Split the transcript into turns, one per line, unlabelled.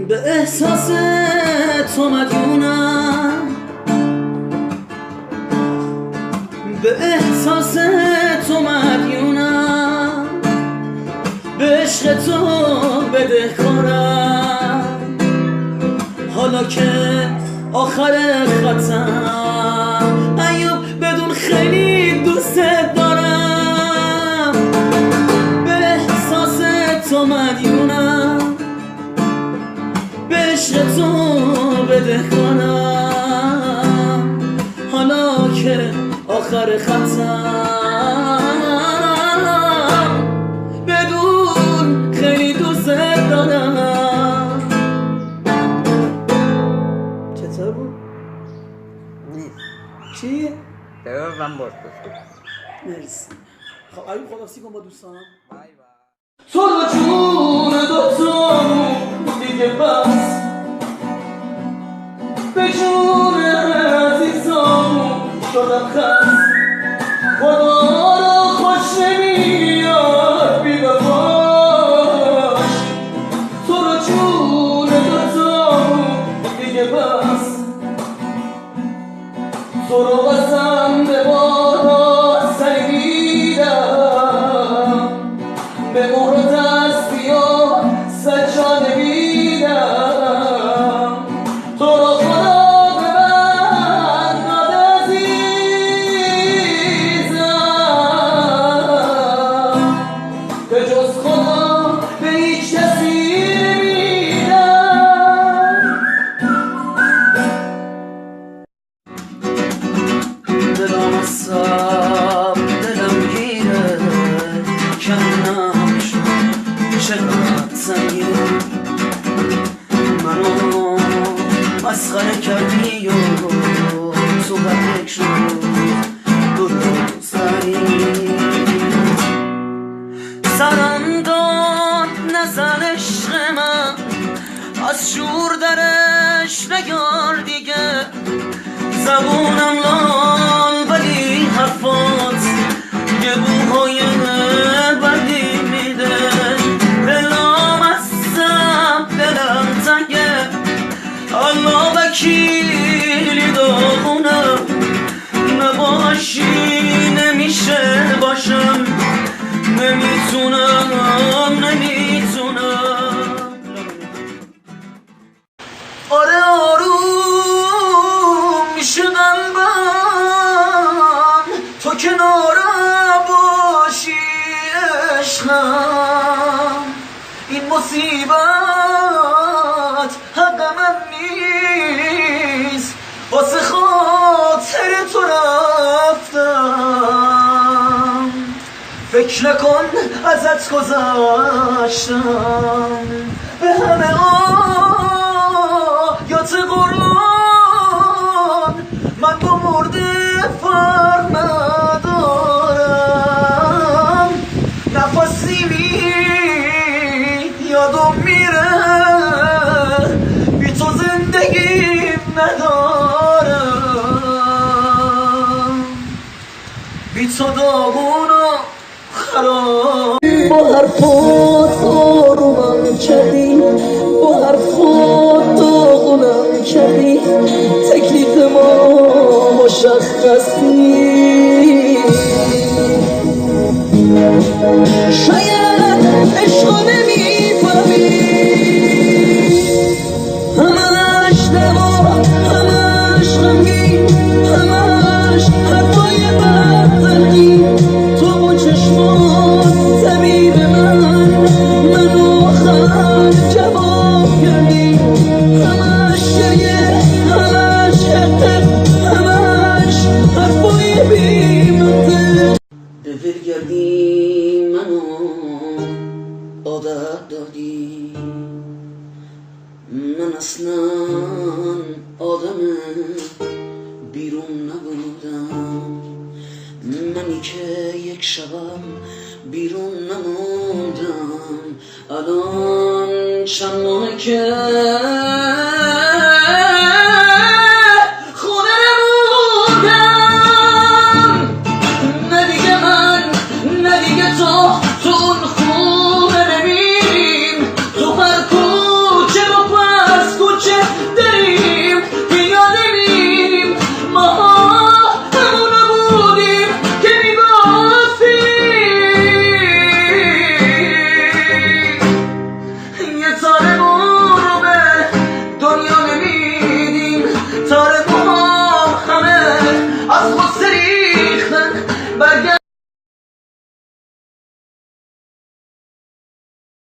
به احساس تو مدیونم، به احساس تو مدیونم، به عشق تو بدهکارم. حالا که آخر خطم ایوب بدون خیلی دوست دارم. به احساس تو مدیونم، به عشق تو بدهکارم. حالا که آخر خطم بدون خیلی دوست دارم. چطور بود؟
نیست
چی؟
من باز
مرسی. خب ایوب خداحافظی کن با دوستان.
بای بای.
تو رو جون دوتامون دیگه بس، به جون عزیزامون شدم خست. خدا رو خوش نمیاد بی وفاش. تو رو جون دوتامون دیگه بس، تو رو بسم به بالا سری میدم، به مهر و تسبیح سجاده میدم. تو رو خدا به من داد عزیزم، به جز خدا به هیچ کسی نمیدم. دلم اصاب دلم گیره کنم شد چقدر سنگین. منو مسخره کردی و تو بد شد درست داری. سرم داد نزن عشق من، از شور درش نگار دیگه. زبونم لال ولی حرفات یه بوهای بدی میده. دلم عزم دلم تنگه، الله وکیلی داغونم. نباشی نمیشه باشم، نمیتونم. آره آروم میشه قلبم تو کنارم باشی عشقم. این مصیبت حق من نیست، واسه خاطر تو رفتم. فکر نکن ازت گذشتم، به همه آیات قرآن من با مرده فرق ندارم. نفسی یادم میره، بی تو زندگی ندارم. بی تو داغون و خراب. با حرفات آرومم کردی، با حرفات داغونم کردی. تکلیف ما مشخص نیست، شاید عشقا نمیفهمی. همش دوا همش غمگین، همش حرفای بدترگی. تو با چشمات طبیب منو آخر جواب کردی. همش گریه همش حقیق، همش حرفای بی‌منطق. به ولگردی منو عادت دادی. من اصلا آدم بیرون نبودم، منی که یک شبم بیرون نموندم. الان چند ماه که